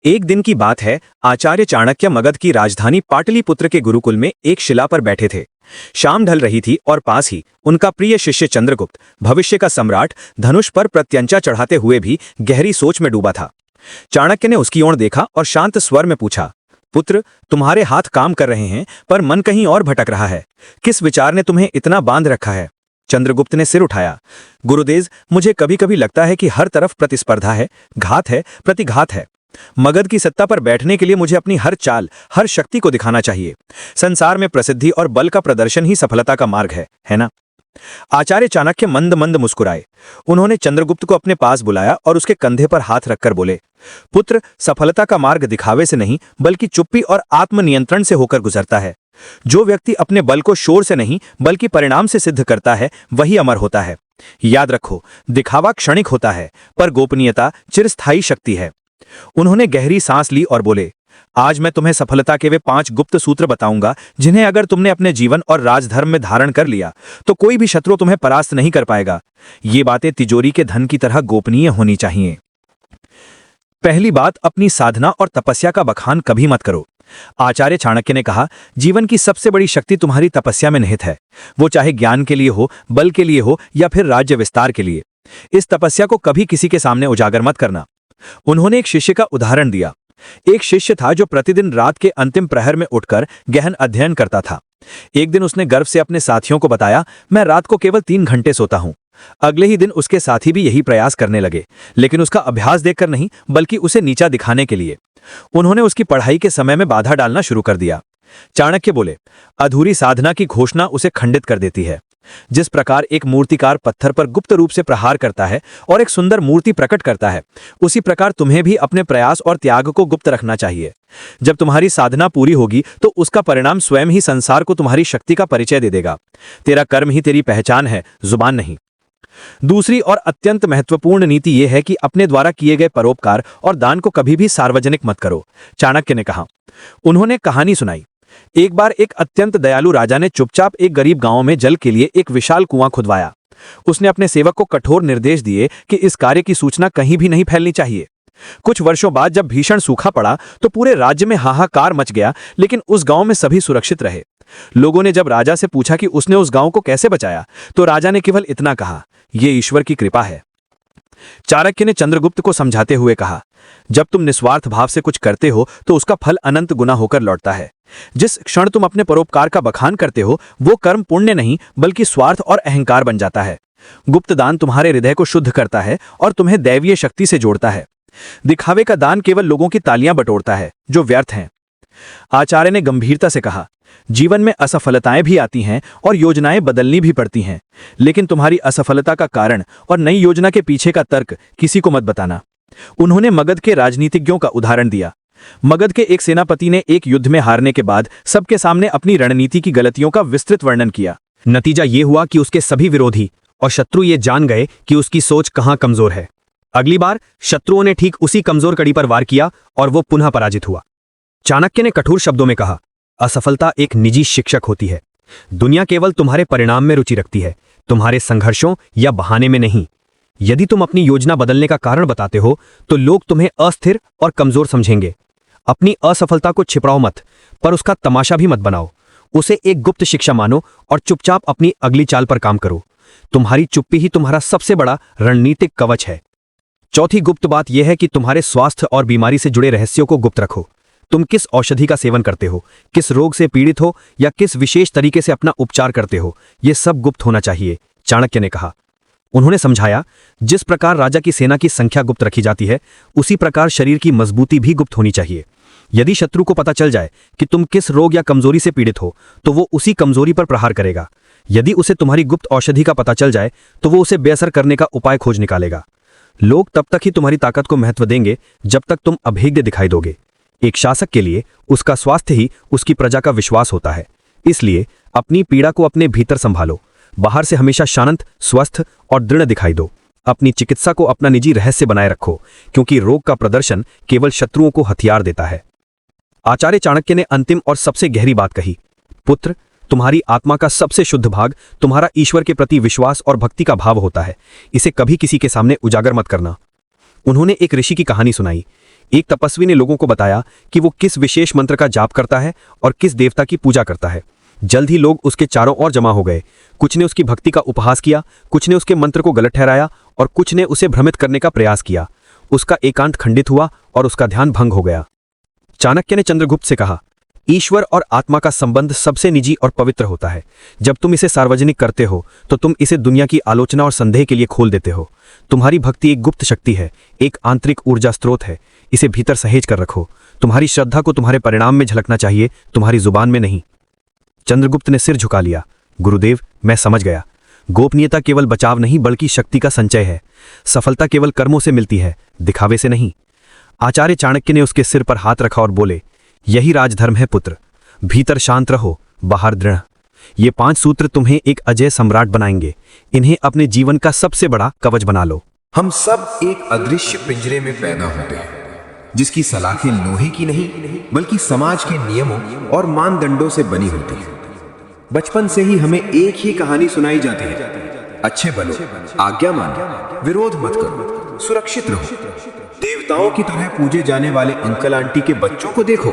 एक दिन की बात है। आचार्य चाणक्य मगध की राजधानी पाटलिपुत्र के गुरुकुल में एक शिला पर बैठे थे। शाम ढल रही थी और पास ही उनका प्रिय शिष्य चंद्रगुप्त, भविष्य का सम्राट, धनुष पर प्रत्यंचा चढ़ाते हुए भी गहरी सोच में डूबा था। चाणक्य ने उसकी ओर देखा और शांत स्वर में पूछा, पुत्र, तुम्हारे हाथ काम कर रहे हैं पर मन कहीं और भटक रहा है। किस विचार ने तुम्हें इतना बांध रखा है? चंद्रगुप्त ने सिर उठाया। गुरुदेव, मुझे कभी कभी लगता है कि हर तरफ प्रतिस्पर्धा है, घात है, प्रतिघात है। मगध की सत्ता पर बैठने के लिए मुझे अपनी हर चाल, हर शक्ति को दिखाना चाहिए। संसार में प्रसिद्धि और बल का प्रदर्शन ही सफलता का मार्ग है ना? आचार्य चाणक्य मंद मंद मुस्कुराए। उन्होंने चंद्रगुप्त को अपने पास बुलाया और उसके कंधे पर हाथ रखकर बोले, पुत्र, सफलता का मार्ग दिखावे से नहीं बल्कि चुप्पी और आत्मनियंत्रण से होकर गुजरता है। जो व्यक्ति अपने बल को शोर से नहीं बल्कि परिणाम से सिद्ध करता है वही अमर होता है। याद रखो, दिखावा क्षणिक होता है पर गोपनीयता चिरस्थायी शक्ति है। उन्होंने गहरी सांस ली और बोले, आज मैं तुम्हें सफलता के वे 5 गुप्त सूत्र बताऊंगा जिन्हें अगर तुमने अपने जीवन और राजधर्म में धारण कर लिया तो कोई भी शत्रु तुम्हें परास्त नहीं कर पाएगा। ये बातें तिजोरी के धन की तरह गोपनीय होनी चाहिए। पहली बात, अपनी साधना और तपस्या का बखान कभी मत करो। आचार्य चाणक्य ने कहा, जीवन की सबसे बड़ी शक्ति तुम्हारी तपस्या में निहित है। वो चाहे ज्ञान के लिए हो, बल के लिए हो या फिर राज्य विस्तार के लिए। इस तपस्या को कभी किसी के सामने उजागर मत करना। उन्होंने एक शिष्य का उदाहरण दिया। एक शिष्य था जो प्रतिदिन रात के अंतिम प्रहर में उठकर गहन अध्ययन करता था। एक दिन उसने गर्व से अपने साथियों को बताया, मैं रात को केवल 3 घंटे सोता हूं। अगले ही दिन उसके साथी भी यही प्रयास करने लगे, लेकिन उसका अभ्यास देखकर नहीं बल्कि उसे नीचा दिखाने के लिए। उन्होंने उसकी पढ़ाई के समय में बाधा डालना शुरू कर दिया। चाणक्य बोले, अधूरी साधना की घोषणा उसे खंडित कर देती है। जिस प्रकार एक मूर्तिकार पत्थर पर गुप्त रूप से प्रहार करता है और एक सुंदर मूर्ति प्रकट करता है, उसी प्रकार तुम्हें भी अपने प्रयास और त्याग को गुप्त रखना चाहिए। जब तुम्हारी साधना पूरी होगी तो उसका परिणाम स्वयं ही संसार को तुम्हारी शक्ति का परिचय दे देगा। तेरा कर्म ही तेरी पहचान है, जुबान नहीं। दूसरी और अत्यंत महत्वपूर्ण नीति यह है कि अपने द्वारा किए गए परोपकार और दान को कभी भी सार्वजनिक मत करो, चाणक्य ने कहा। उन्होंने कहानी सुनाई। एक बार एक अत्यंत दयालु राजा ने चुपचाप एक गरीब गांव में जल के लिए एक विशाल कुआं खुदवाया। उसने अपने सेवक को कठोर निर्देश दिए कि इस कार्य की सूचना कहीं भी नहीं फैलनी चाहिए। कुछ वर्षों बाद जब भीषण सूखा पड़ा तो पूरे राज्य में हाहाकार मच गया, लेकिन उस गांव में सभी सुरक्षित रहे। लोगों ने जब राजा से पूछा कि उसने उस गांव को कैसे बचाया, तो राजा ने केवल इतना कहा, यह ईश्वर की कृपा है। चाणक्य ने चंद्रगुप्त को समझाते हुए कहा, जब तुम निस्वार्थ भाव से कुछ करते हो तो उसका फल अनंत गुना होकर लौटता है। जिस क्षण तुम अपने परोपकार का बखान करते हो वो कर्म पुण्य नहीं बल्कि स्वार्थ और अहंकार बन जाता है। गुप्त दान तुम्हारे हृदय को शुद्ध करता है और तुम्हें दैवीय शक्ति से जोड़ता है। दिखावे का दान केवल लोगों की तालियां बटोरता है जो व्यर्थ हैं। आचार्य ने गंभीरता से कहा, जीवन में असफलताएं भी आती हैं और योजनाएं बदलनी भी पड़ती हैं, लेकिन तुम्हारी असफलता का कारण और नई योजना के पीछे का तर्क किसी को मत बताना। उन्होंने मगध के राजनीतिज्ञों का उदाहरण दिया। मगध के एक सेनापति ने एक युद्ध में हारने के बाद सबके सामने अपनी रणनीति की गलतियों का विस्तृत वर्णन किया। नतीजा ये हुआ कि उसके सभी विरोधी और शत्रु ये जान गए कि उसकी सोच कहां कमजोर है। अगली बार शत्रुओं ने ठीक उसी कमजोर कड़ी पर वार किया और वो पुनः पराजित हुआ। चाणक्य ने कठोर शब्दों में कहा, असफलता एक निजी शिक्षक होती है। दुनिया केवल तुम्हारे परिणाम में रुचि रखती है, तुम्हारे संघर्षों या बहाने में नहीं। यदि तुम अपनी योजना बदलने का कारण बताते हो तो लोग तुम्हें अस्थिर और कमजोर समझेंगे। अपनी असफलता को छिपाओ मत, पर उसका तमाशा भी मत बनाओ। उसे एक गुप्त शिक्षा मानो और चुपचाप अपनी अगली चाल पर काम करो। तुम्हारी चुप्पी ही तुम्हारा सबसे बड़ा रणनीतिक कवच है। चौथी गुप्त बात यह है कि तुम्हारे स्वास्थ्य और बीमारी से जुड़े रहस्यों को गुप्त रखो। तुम किस औषधि का सेवन करते हो, किस रोग से पीड़ित हो या किस विशेष तरीके से अपना उपचार करते हो, यह सब गुप्त होना चाहिए, चाणक्य ने कहा। उन्होंने समझाया, जिस प्रकार राजा की सेना की संख्या गुप्त रखी जाती है उसी प्रकार शरीर की मजबूती भी गुप्त होनी चाहिए। यदि शत्रु को पता चल जाए कि तुम किस रोग या कमजोरी से पीड़ित हो तो वो उसी कमजोरी पर प्रहार करेगा। यदि उसे तुम्हारी गुप्त औषधि का पता चल जाए तो वो उसे बेअसर करने का उपाय खोज निकालेगा। लोग तब तक ही तुम्हारी ताकत को महत्व देंगे जब तक तुम अभेद्य दिखाई दोगे। एक शासक के लिए उसका स्वास्थ्य ही उसकी प्रजा का विश्वास होता है। इसलिए अपनी पीड़ा को अपने भीतर संभालो। बाहर से हमेशा शांत, स्वस्थ और दृढ़ दिखाई दो। अपनी चिकित्सा को अपना निजी रहस्य बनाए रखो, क्योंकि रोग का प्रदर्शन केवल शत्रुओं को हथियार देता है। आचार्य चाणक्य ने अंतिम और सबसे गहरी बात कही, पुत्र, तुम्हारी आत्मा का सबसे शुद्ध भाग तुम्हारा ईश्वर के प्रति विश्वास और भक्ति का भाव होता है। इसे कभी किसी के सामने उजागर मत करना। उन्होंने एक ऋषि की कहानी सुनाई। एक तपस्वी ने लोगों को बताया कि वो किस विशेष मंत्र का जाप करता है और किस देवता की पूजा करता है। जल्द ही लोग उसके चारों ओर जमा हो गए। कुछ ने उसकी भक्ति का उपहास किया, कुछ ने उसके मंत्र को गलत ठहराया और कुछ ने उसे भ्रमित करने का प्रयास किया। उसका एकांत खंडित हुआ और उसका ध्यान भंग हो गया। चाणक्य ने चंद्रगुप्त से कहा, ईश्वर और आत्मा का संबंध सबसे निजी और पवित्र होता है। जब तुम इसे सार्वजनिक करते हो तो तुम इसे दुनिया की आलोचना और संदेह के लिए खोल देते हो। तुम्हारी भक्ति एक गुप्त शक्ति है, एक आंतरिक ऊर्जा स्रोत है। इसे भीतर सहेज कर रखो। तुम्हारी श्रद्धा को तुम्हारे परिणाम में झलकना चाहिए, तुम्हारी जुबान में नहीं। चंद्रगुप्त ने सिर झुका लिया। गुरुदेव, मैं समझ गया। गोपनीयता केवल बचाव नहीं बल्कि शक्ति का संचय है। सफलता केवल कर्मों से मिलती है, दिखावे से नहीं। आचार्य चाणक्य ने उसके सिर पर हाथ रखा और बोले, यही राजधर्म है पुत्र। भीतर शांत रहो, बाहर दृढ़। ये 5 सूत्र तुम्हें एक अजय सम्राट बनाएंगे। इन्हें अपने जीवन का सबसे बड़ा कवच बना लो। हम सब एक अदृश्य पिंजरे में पैदा होते हैं, जिसकी सलाखें लोहे की नहीं बल्कि समाज के नियमों और मानदंडों से बनी होती हैं। बचपन से ही हमें एक ही कहानी सुनाई जाती है, अच्छे बनो, आज्ञा मानो, विरोध मत करो, सुरक्षित रहो। देवताओं की तरह पूजे जाने वाले अंकल आंटी के बच्चों को देखो।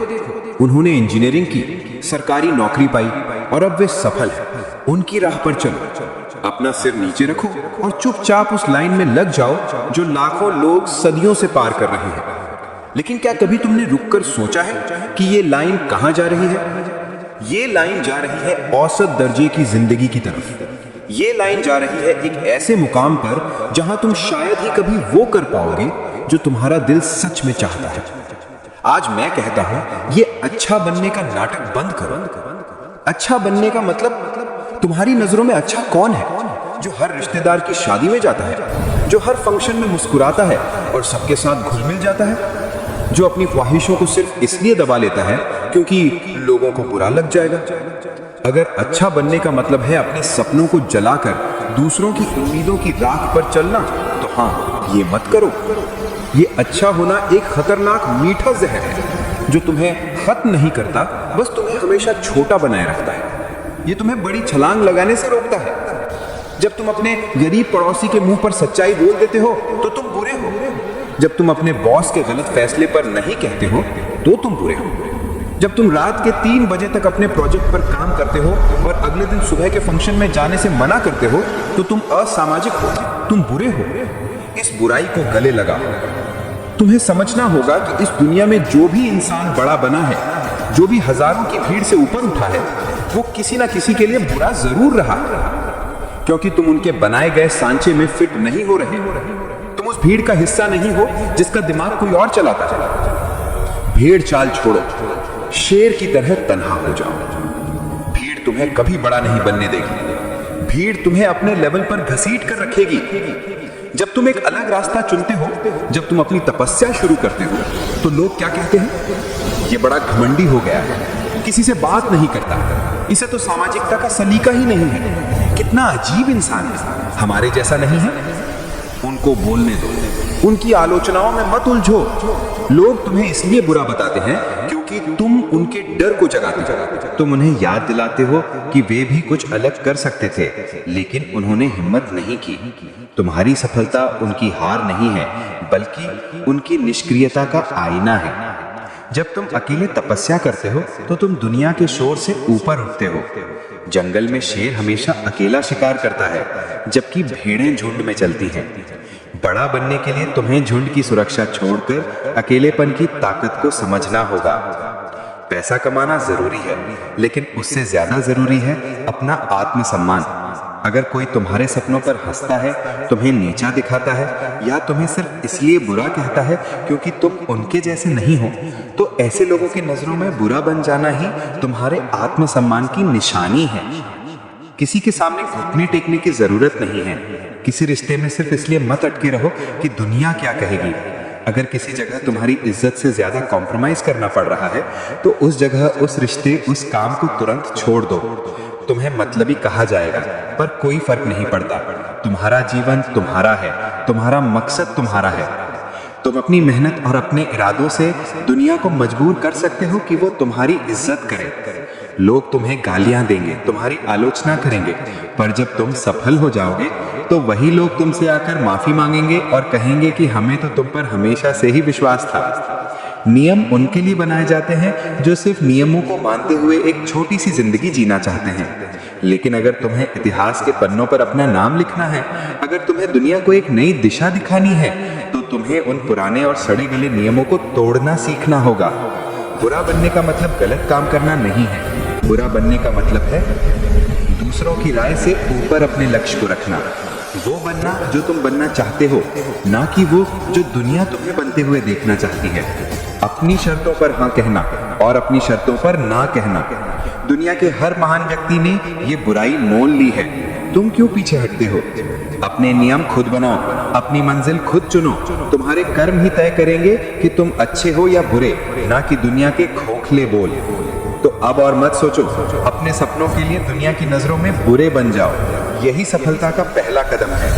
उन्होंने इंजीनियरिंग की, सरकारी नौकरी पाई और अब वे सफल हैं। उनकी राह पर चलो, अपना सिर नीचे रखो और चुपचाप उस लाइन में लग जाओ जो लाखों लोग सदियों से पार कर रहे हैं। लेकिन क्या कभी तुमने रुककर सोचा है कि ये लाइन कहां जा रही है? ये लाइन जा रही है औसत दर्जे की जिंदगी की तरफ। ये लाइन जा रही है एक ऐसे मुकाम पर जहां तुम शायद ही कभी वो कर पाओगे जो तुम्हारा दिल सच में चाहता है। आज मैं कहता हूं, ये अच्छा बनने का नाटक बंद करो। अच्छा बनने का मतलब तुम्हारी नजरों में अच्छा कौन है? जो हर रिश्तेदार की शादी में जाता है, जो हर फंक्शन में मुस्कुराता है और सबके साथ घुल मिल जाता है, जो अपनी ख्वाहिशों को सिर्फ इसलिए दबा लेता है क्योंकि लोगों को बुरा लग जाएगा। अगर अच्छा बनने का मतलब है अपने सपनों को जलाकर दूसरों की उम्मीदों की राख पर चलना, तो हाँ, ये मत करो। ये अच्छा होना एक खतरनाक मीठा जहर है जो तुम्हें खत्म नहीं करता, बस तुम्हें हमेशा छोटा बनाए रखता है। ये तुम्हें बड़ी छलांग लगाने से रोकता है। जब तुम अपने गरीब पड़ोसी के मुंह पर सच्चाई बोल देते हो तो तुम बुरे हो। जब तुम अपने बॉस के गलत फैसले पर नहीं कहते हो तो तुम बुरे हो। जब तुम रात के 3 बजे तक अपने प्रोजेक्ट पर काम करते हो और अगले दिन सुबह के फंक्शन में जाने से मना करते हो तो तुम असामाजिक हो, तुम बुरे हो। इस बुराई को गले लगाओ। तुम्हें समझना होगा कि इस दुनिया में जो भी इंसान बड़ा बना है, जो भी हजारों की भीड़ से ऊपर उठा है, वो किसी ना किसी के लिए बुरा जरूर रहा, क्योंकि तुम उनके बनाए गए सांचे में फिट नहीं हो रहे। तुम उस भीड़ का हिस्सा नहीं हो जिसका दिमाग कोई और चलाता है। भीड़ चाल छोड़ो, शेर की तरह तन्हा हो जाओ। भीड़ तुम्हें कभी बड़ा नहीं बनने देगी। भीड़ तुम्हें अपने लेवल पर घसीट कर रखेगी। जब तुम एक अलग रास्ता चुनते हो, जब तुम अपनी तपस्या शुरू करते हो, तो लोग क्या कहते हैं? ये बड़ा घमंडी हो गया है, किसी से बात नहीं करता, इसे तो सामाजिकता का सलीका ही नहीं है। कितना अजीब इंसान है, हमारे जैसा नहीं है। उनको बोलने दो, उनकी आलोचनाओं में मत उलझो। लोग तुम्हें इसलिए बुरा बताते हैं क्योंकि तुम उनके डर को जगाते हो। तुम उन्हें याद दिलाते हो कि वे भी कुछ अलग कर सकते थे, लेकिन उन्होंने हिम्मत नहीं की। तुम्हारी सफलता उनकी हार नहीं है, बल्कि उनकी निष्क्रियता का आईना है। जब तुम अकेले तपस्या करते हो तो तुम दुनिया के शोर से ऊपर उठते हो। जंगल में शेर हमेशा अकेला शिकार करता है, जबकि भेड़ें झुंड में चलती हैं। बड़ा बनने के लिए तुम्हें झुंड की सुरक्षा छोड़कर अकेलेपन की ताकत को समझना होगा। पैसा कमाना जरूरी है, लेकिन उससे ज्यादा जरूरी है अपना आत्मसम्मान। अगर कोई तुम्हारे सपनों पर हंसता है, तुम्हें नीचा दिखाता है या तुम्हें सिर्फ इसलिए बुरा कहता है क्योंकि तुम उनके जैसे नहीं हो, तो ऐसे लोगों की नजरों में बुरा बन जाना ही तुम्हारे आत्मसम्मान की निशानी है। किसी के सामने घुटने टेकने की जरूरत नहीं है। किसी रिश्ते में सिर्फ इसलिए मत अटके रहो कि दुनिया क्या कहेगी। अगर किसी जगह तुम्हारी इज्जत से ज्यादा कॉम्प्रोमाइज करना पड़ रहा है, तो उस जगह, उस रिश्ते, उस काम को तुरंत छोड़ दो। तुम्हें मतलबी कहा जाएगा, पर कोई फर्क नहीं पड़ता। तुम्हारा जीवन तुम्हारा है, तुम्हारा मकसद तुम्हारा है। तुम अपनी मेहनत और अपने इरादों से दुनिया को मजबूर कर सकते हो कि वो तुम्हारी इज्जत करे। लोग तुम्हें गालियां देंगे, तुम्हारी आलोचना करेंगे, पर जब तुम सफल हो जाओगे तो वही लोग तुमसे आकर माफी मांगेंगे और कहेंगे कि हमें तो तुम पर हमेशा से ही विश्वास था। नियम उनके लिए बनाए जाते हैं जो सिर्फ नियमों को मानते हुए एक छोटी सी जिंदगी जीना चाहते हैं। लेकिन अगर तुम्हें इतिहास के पन्नों पर अपना नाम लिखना है, अगर तुम्हें दुनिया को एक नई दिशा दिखानी है, तो तुम्हें उन पुराने और सड़े गले नियमों को तोड़ना सीखना होगा। बुरा बनने का मतलब गलत काम करना नहीं है। बुरा बनने का मतलब है दूसरों की राय से ऊपर अपने लक्ष्य को रखना। वो बनना जो तुम बनना चाहते हो, ना कि वो जो दुनिया तुम्हें बनते हुए देखना चाहती है। अपनी शर्तों पर हाँ कहना और अपनी शर्तों पर ना कहना। दुनिया के हर महान व्यक्ति ने ये बुराई मोल ली है। तुम क्यों पीछे हटते हो? अपने नियम खुद बनाओ, अपनी मंजिल खुद चुनो। तुम्हारे कर्म ही तय करेंगे कि तुम अच्छे हो या बुरे, ना कि दुनिया के खोखले बोल। तो अब और मत सोचो, अपने सपनों के लिए दुनिया की नजरों में बुरे बन जाओ। यही सफलता का पहला कदम है।